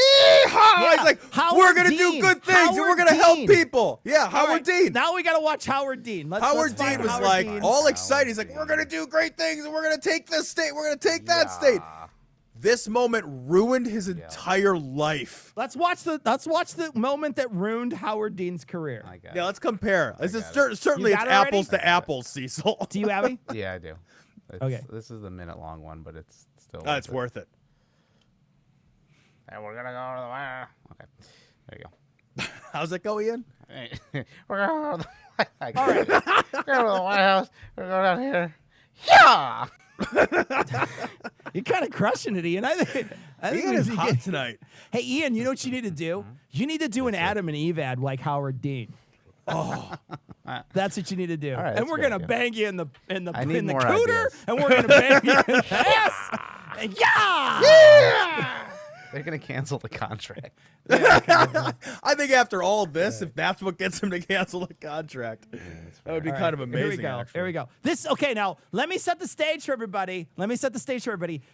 [SPEAKER 2] Yeah,
[SPEAKER 1] He's like,
[SPEAKER 2] Howard
[SPEAKER 1] "We're gonna
[SPEAKER 2] Dean.
[SPEAKER 1] do good things and we're
[SPEAKER 2] Howard
[SPEAKER 1] gonna help
[SPEAKER 2] Dean.
[SPEAKER 1] people." Yeah,
[SPEAKER 2] All
[SPEAKER 1] Howard
[SPEAKER 2] right,
[SPEAKER 1] Dean.
[SPEAKER 2] Now we gotta watch Howard Dean.
[SPEAKER 1] Howard
[SPEAKER 2] let's find
[SPEAKER 1] Dean was
[SPEAKER 2] Howard
[SPEAKER 1] like
[SPEAKER 2] Dean.
[SPEAKER 1] all excited. He's like, "We're gonna do great things and we're gonna take this state. We're gonna take that state." This moment ruined his entire life.
[SPEAKER 2] Let's watch the moment that ruined Howard Dean's career.
[SPEAKER 3] I got
[SPEAKER 1] Yeah,
[SPEAKER 3] it.
[SPEAKER 1] let's compare. This is
[SPEAKER 3] got it.
[SPEAKER 1] certainly
[SPEAKER 2] You
[SPEAKER 1] it's
[SPEAKER 2] got it already?
[SPEAKER 1] apples to apples, Cecil.
[SPEAKER 2] Do you, Abby?
[SPEAKER 3] Yeah, I do.
[SPEAKER 2] Okay.
[SPEAKER 3] This is the minute-long one, but it's still.
[SPEAKER 1] It's worth it.
[SPEAKER 3] And we're gonna go to the wire. Okay, there you go.
[SPEAKER 1] How's it go, Ian?
[SPEAKER 3] We're going to the White House. We're going to the White House. We're going down here. Yeah.
[SPEAKER 2] You're kind of crushing it, Ian. I think
[SPEAKER 1] Ian is hot tonight.
[SPEAKER 2] Hey, Ian, you know what you need to do? You need to do an Adam and Eve ad like Howard Dean. Oh, that's what you need to do.
[SPEAKER 3] All right,
[SPEAKER 2] and
[SPEAKER 3] that's
[SPEAKER 2] we're
[SPEAKER 3] a good
[SPEAKER 2] gonna
[SPEAKER 3] idea.
[SPEAKER 2] bang you in the
[SPEAKER 3] I need more
[SPEAKER 2] cooter,
[SPEAKER 3] ideas.
[SPEAKER 2] and we're gonna bang you in the ass. And yeah!
[SPEAKER 3] They're gonna cancel the contract.
[SPEAKER 1] I think after all this, if that's what gets him to cancel the contract, that would be kind of amazing.
[SPEAKER 2] Here we go.
[SPEAKER 1] actually.
[SPEAKER 2] Here we go. Okay, now let me set the stage for everybody.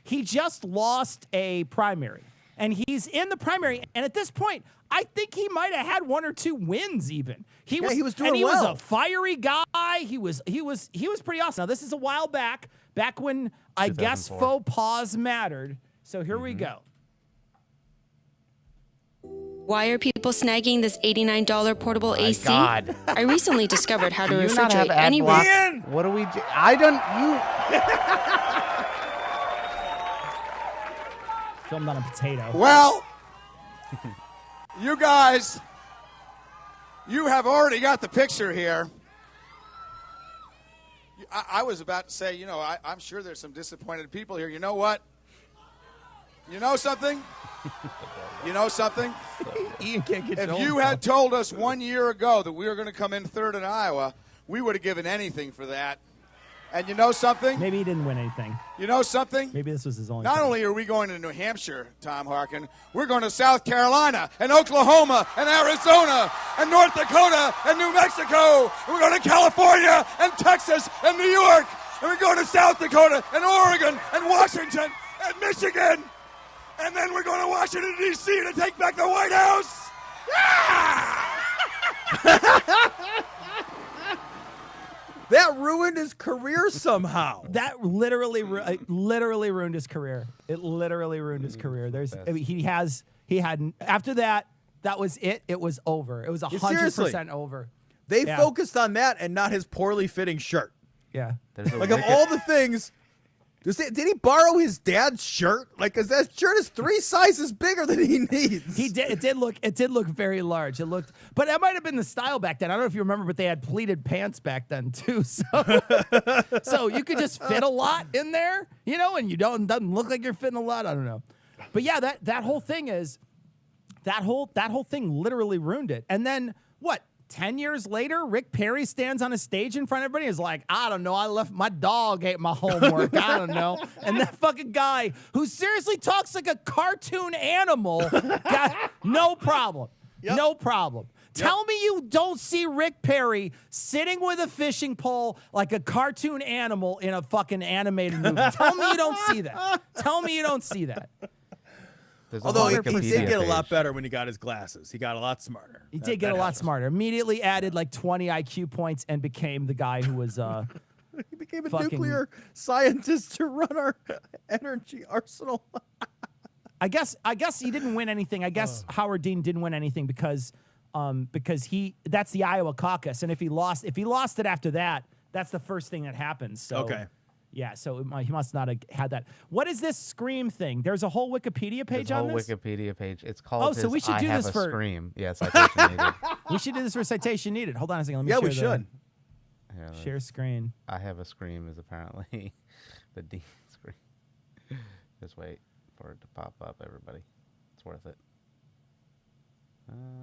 [SPEAKER 2] He just lost a primary, and he's in the primary. And at this point, I think he might have had 1 or 2 wins. Even he was
[SPEAKER 1] doing
[SPEAKER 2] and he was
[SPEAKER 1] well.
[SPEAKER 2] a fiery guy. He was pretty awesome. Now this is a while back when I guess
[SPEAKER 3] 2004.
[SPEAKER 2] faux pas mattered. So here we go.
[SPEAKER 10] Why are people snagging this $89 portable AC?
[SPEAKER 3] God.
[SPEAKER 10] I recently discovered how to
[SPEAKER 3] Do you not have
[SPEAKER 10] refrigerate
[SPEAKER 3] ad
[SPEAKER 10] any
[SPEAKER 3] block?
[SPEAKER 1] Ian!
[SPEAKER 3] What do we do? I don't. You.
[SPEAKER 2] Filmed on a potato.
[SPEAKER 9] Well, you guys, you have already got the picture here. I was about to say, you know, I'm sure there's some disappointed people here. You know what? You know something? You know something?
[SPEAKER 2] Ian can't get
[SPEAKER 9] If you had told us 1 year ago that we were going to come in third in Iowa, we would have given anything for that. And you know something?
[SPEAKER 2] Maybe he didn't win anything.
[SPEAKER 9] You know something?
[SPEAKER 2] Maybe this was his only.
[SPEAKER 9] Not
[SPEAKER 2] time.
[SPEAKER 9] only are we going to New Hampshire, Tom Harkin, we're going to South Carolina and Oklahoma and Arizona and North Dakota and New Mexico. And we're going to California and Texas and New York. And we're going to South Dakota and Oregon and Washington and Michigan. And then we're going to Washington, D.C. to take back the White House.
[SPEAKER 1] That ruined his career somehow.
[SPEAKER 2] That literally ruined his career. It literally ruined his career. He had after that. That was it. It was over. It was 100% over.
[SPEAKER 1] They focused on that and not his poorly fitting shirt.
[SPEAKER 2] Yeah.
[SPEAKER 1] Like of all the things, did he borrow his dad's shirt? Like, 'cause that shirt is 3 sizes bigger than he needs.
[SPEAKER 2] He did. It did look very large. It looked, but that might have been the style back then. I don't know if you remember, but they had pleated pants back then too. So you could just fit a lot in there, you know, and doesn't look like you're fitting a lot. I don't know, but yeah, that whole thing literally ruined it. And then what? 10 years later, Rick Perry stands on a stage in front of everybody and is like, I don't know, I left my dog ate my homework. I don't know. And that fucking guy who seriously talks like a cartoon animal got no problem.
[SPEAKER 1] Yep.
[SPEAKER 2] No problem. Tell me you don't see Rick Perry sitting with a fishing pole like a cartoon animal in a fucking animated movie. Tell me you don't see that. Tell me you don't see that.
[SPEAKER 1] Although he
[SPEAKER 2] 100%.
[SPEAKER 1] did get a lot better when he got his glasses. He got a lot smarter.
[SPEAKER 2] He did get a lot smarter. Immediately added like 20 IQ points and became the guy who was
[SPEAKER 1] He became a
[SPEAKER 2] fucking-
[SPEAKER 1] nuclear scientist to run our energy arsenal.
[SPEAKER 2] I guess he didn't win anything. I guess Howard Dean didn't win anything because that's the Iowa caucus, and if he lost it after that, that's the first thing that happens. So
[SPEAKER 1] Okay.
[SPEAKER 2] Yeah, so he must not have had that. What is this Scream thing? There's a whole Wikipedia page on this?
[SPEAKER 3] Wikipedia page. It's called
[SPEAKER 2] Oh, so we should
[SPEAKER 3] I
[SPEAKER 2] do
[SPEAKER 3] Have
[SPEAKER 2] this
[SPEAKER 3] a
[SPEAKER 2] for-
[SPEAKER 3] Scream. Yeah, citation needed.
[SPEAKER 2] We should do this for Citation Needed. Hold on a second. Let me
[SPEAKER 1] Yeah, we
[SPEAKER 2] share
[SPEAKER 1] should.
[SPEAKER 3] Yeah,
[SPEAKER 2] Share screen.
[SPEAKER 3] I Have a Scream is apparently the Dean Scream. Just wait for it to pop up, everybody. It's worth it.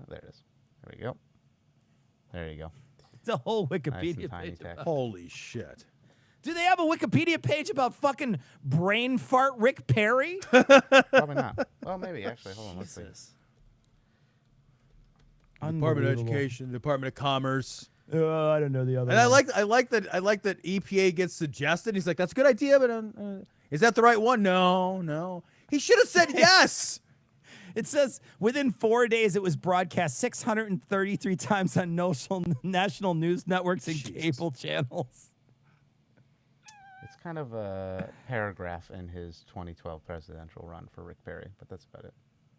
[SPEAKER 3] There it is. There we go. There you go.
[SPEAKER 2] It's a whole
[SPEAKER 3] Nice
[SPEAKER 2] Wikipedia
[SPEAKER 3] and tiny
[SPEAKER 2] page.
[SPEAKER 3] text.
[SPEAKER 1] Holy shit.
[SPEAKER 2] Do they have a Wikipedia page about fucking brain fart Rick Perry?
[SPEAKER 3] Probably not. Well, maybe actually. Hold on. Let's see.
[SPEAKER 1] Department of Education, Department of Commerce.
[SPEAKER 2] I don't know the other.
[SPEAKER 1] And I like that EPA gets suggested. He's like, that's a good idea, but is that the right one? No. He should have said yes.
[SPEAKER 2] It says within 4 days it was broadcast 633 times on national news networks and cable channels.
[SPEAKER 3] It's kind of a paragraph in his 2012 presidential run for Rick Perry, but that's about it.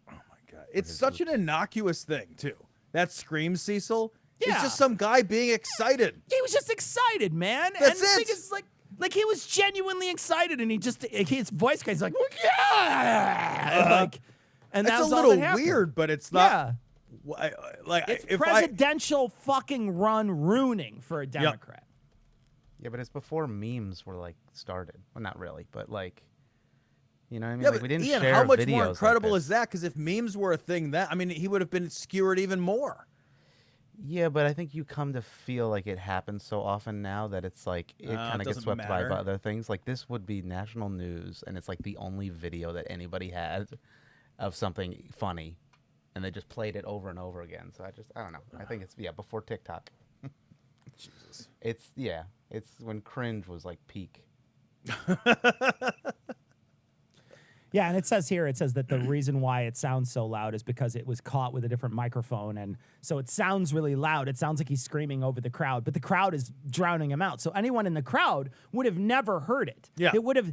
[SPEAKER 1] Oh my God. It's such an innocuous thing, too. That Scream, Cecil.
[SPEAKER 2] Yeah.
[SPEAKER 1] It's just some guy being excited.
[SPEAKER 2] He was just excited, man.
[SPEAKER 1] That's
[SPEAKER 2] and the thing
[SPEAKER 1] it.
[SPEAKER 2] is, like he was genuinely excited, and his voice guy's like, yeah, and
[SPEAKER 1] It's
[SPEAKER 2] that
[SPEAKER 1] a
[SPEAKER 2] was all
[SPEAKER 1] little
[SPEAKER 2] that happened.
[SPEAKER 1] weird, but it's not.
[SPEAKER 2] Yeah.
[SPEAKER 1] Like
[SPEAKER 2] It's
[SPEAKER 1] if
[SPEAKER 2] presidential fucking run ruining for a Democrat.
[SPEAKER 3] Yeah, but it's before memes were like started. Well, not really, but like You know what I mean?
[SPEAKER 1] Yeah,
[SPEAKER 3] like,
[SPEAKER 1] but
[SPEAKER 3] we didn't
[SPEAKER 1] Ian,
[SPEAKER 3] share
[SPEAKER 1] how much
[SPEAKER 3] videos
[SPEAKER 1] more
[SPEAKER 3] like
[SPEAKER 1] incredible
[SPEAKER 3] this.
[SPEAKER 1] is that? Because if memes were a thing, he would have been skewered even more.
[SPEAKER 3] Yeah, but I think you come to feel like it happens so often now that it's like it kind of gets
[SPEAKER 1] doesn't
[SPEAKER 3] swept by
[SPEAKER 1] matter.
[SPEAKER 3] other things. Like this would be national news, and it's like the only video that anybody had of something funny, and they just played it over and over again. So I don't know. I think it's before TikTok.
[SPEAKER 1] Jesus.
[SPEAKER 3] It's when cringe was like peak.
[SPEAKER 2] Yeah, and it says that the reason why it sounds so loud is because it was caught with a different microphone, and so it sounds really loud. It sounds like he's screaming over the crowd, but the crowd is drowning him out. So anyone in the crowd would have never heard it.
[SPEAKER 1] Yeah.
[SPEAKER 2] They would have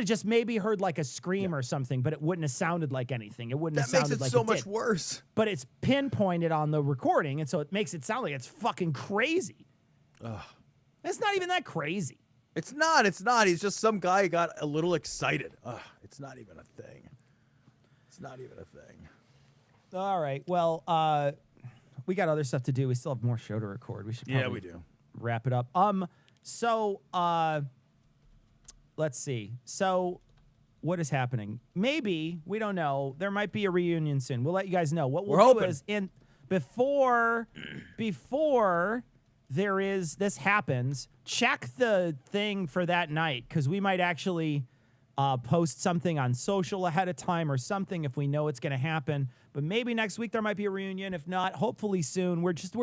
[SPEAKER 2] just maybe heard like a scream or something, but it wouldn't have sounded like anything. It wouldn't have
[SPEAKER 1] That makes
[SPEAKER 2] sounded
[SPEAKER 1] it
[SPEAKER 2] like
[SPEAKER 1] so
[SPEAKER 2] it
[SPEAKER 1] much
[SPEAKER 2] did.
[SPEAKER 1] worse.
[SPEAKER 2] But it's pinpointed on the recording, and so it makes it sound like it's fucking crazy. It's not even that crazy.
[SPEAKER 1] It's not. It's not. He's just some guy who got a little excited. It's not even a thing. It's not even a thing.
[SPEAKER 2] All right. Well, we got other stuff to do. We still have more show to record. We should probably
[SPEAKER 1] we do.
[SPEAKER 2] wrap it up. So let's see. So what is happening? Maybe, we don't know. There might be a reunion soon. We'll let you guys know. What we'll
[SPEAKER 1] We're
[SPEAKER 2] do
[SPEAKER 1] hoping.
[SPEAKER 2] is before this happens, check the thing for that night, because we might actually post something on social ahead of time or something if we know it's going to happen. But maybe next week there might be a reunion. If not, hopefully soon. We're just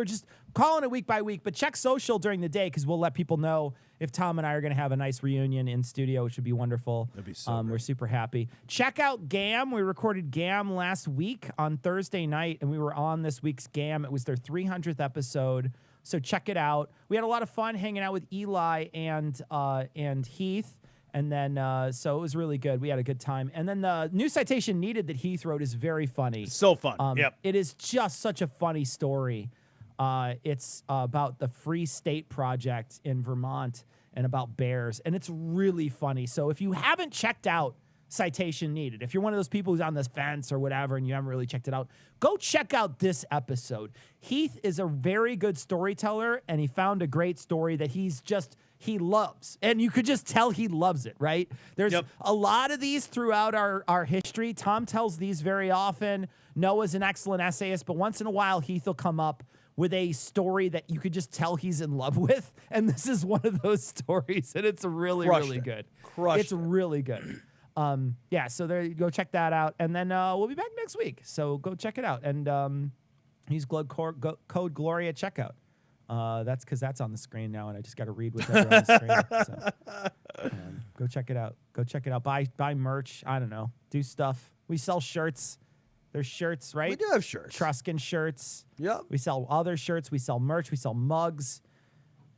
[SPEAKER 2] calling it week by week. But check social during the day, because we'll let people know if Tom and I are going to have a nice reunion in studio, which would be wonderful.
[SPEAKER 1] That'd be so
[SPEAKER 2] We're super happy. Check out GAM. We recorded GAM last week on Thursday night, and we were on this week's GAM. It was their 300th episode. So check it out. We had a lot of fun hanging out with Eli and Heath. And then, so it was really good. We had a good time. And then the new citation needed that Heath wrote is very funny.
[SPEAKER 1] So fun. Yep.
[SPEAKER 2] It is just such a funny story. It's about the Free State Project in Vermont and about bears. And it's really funny. So if you haven't checked out Citation Needed, if you're one of those people who's on this fence or whatever and you haven't really checked it out, go check out this episode. Heath is a very good storyteller, and he found a great story that he loves. And you could just tell he loves it, right? There's a lot of these throughout our history. Tom tells these very often. Noah's an excellent essayist, but once in a while, Heath will come up with a story that you could just tell he's in love with. And this is one of those stories, and it's really, really good. It's really good. So there you go. Check that out. And then we'll be back next week. So go check it out. And use code Glory at checkout. That's because that's on the screen now, and I just got to read what's ever on the screen. So, go check it out. Go check it out. Buy merch. I don't know. Do stuff. We sell shirts. There's shirts, right?
[SPEAKER 1] We do have shirts.
[SPEAKER 2] Truskin shirts.
[SPEAKER 1] Yep.
[SPEAKER 2] We sell other shirts. We sell merch. We sell mugs.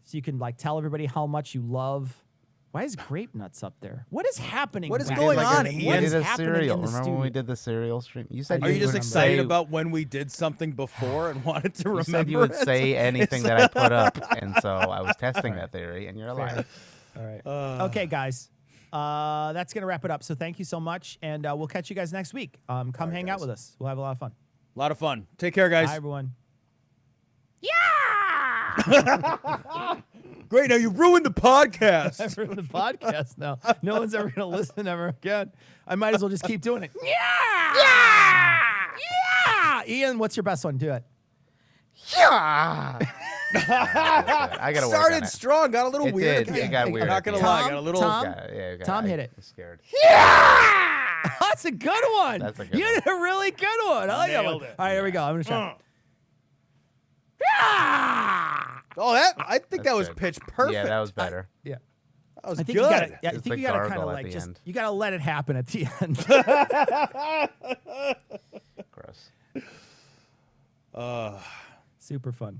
[SPEAKER 2] So you can tell everybody how much you love. Why is Grape Nuts up there? What is happening?
[SPEAKER 1] What is
[SPEAKER 2] back
[SPEAKER 1] going
[SPEAKER 2] there?
[SPEAKER 1] on,
[SPEAKER 2] What
[SPEAKER 1] Ian?
[SPEAKER 3] We
[SPEAKER 2] is
[SPEAKER 3] did a
[SPEAKER 2] happening
[SPEAKER 3] cereal.
[SPEAKER 2] in the
[SPEAKER 3] Remember when we
[SPEAKER 2] studio?
[SPEAKER 3] did the cereal stream? You said
[SPEAKER 1] Are you just
[SPEAKER 3] wouldn't
[SPEAKER 1] excited
[SPEAKER 3] say-
[SPEAKER 1] about when we did something before and wanted to remember
[SPEAKER 3] You said you would
[SPEAKER 1] it?
[SPEAKER 3] say anything that I put up, and so I was testing that theory, and you're a liar.
[SPEAKER 2] All right. Okay, guys. That's going to wrap it up. So thank you so much, and we'll catch you guys next week. Come hang out with us. We'll have a lot of fun.
[SPEAKER 1] A lot of fun. Take care, guys.
[SPEAKER 2] Bye, everyone.
[SPEAKER 1] Great. Now you ruined the podcast.
[SPEAKER 2] I ruined the podcast now. No one's ever going to listen ever again. I might as well just keep doing it. Yeah! Ian, what's your best one? Do it.
[SPEAKER 3] Yeah. I gotta work on
[SPEAKER 1] Started
[SPEAKER 3] it.
[SPEAKER 1] strong, got a little
[SPEAKER 3] It
[SPEAKER 1] weird.
[SPEAKER 3] did. It got weird.
[SPEAKER 1] I'm not gonna
[SPEAKER 3] Yeah.
[SPEAKER 1] lie, got a little.
[SPEAKER 2] Tom hit it.
[SPEAKER 3] I'm scared.
[SPEAKER 2] That's a good one.
[SPEAKER 3] That's a good
[SPEAKER 2] You
[SPEAKER 3] one.
[SPEAKER 2] did a really good one. I like that one.
[SPEAKER 1] Nailed it.
[SPEAKER 2] All right, here we go. I'm going to try.
[SPEAKER 1] Oh, I think that was
[SPEAKER 3] good.
[SPEAKER 1] pitch perfect.
[SPEAKER 3] Yeah, that was better.
[SPEAKER 2] Yeah.
[SPEAKER 1] That was
[SPEAKER 2] I think
[SPEAKER 1] good.
[SPEAKER 2] you gotta, I
[SPEAKER 3] It's
[SPEAKER 2] think
[SPEAKER 3] the
[SPEAKER 2] you gotta
[SPEAKER 3] gargle
[SPEAKER 2] kind of
[SPEAKER 3] at the end.
[SPEAKER 2] you gotta let it happen at the end.
[SPEAKER 3] Gross.
[SPEAKER 2] Super fun.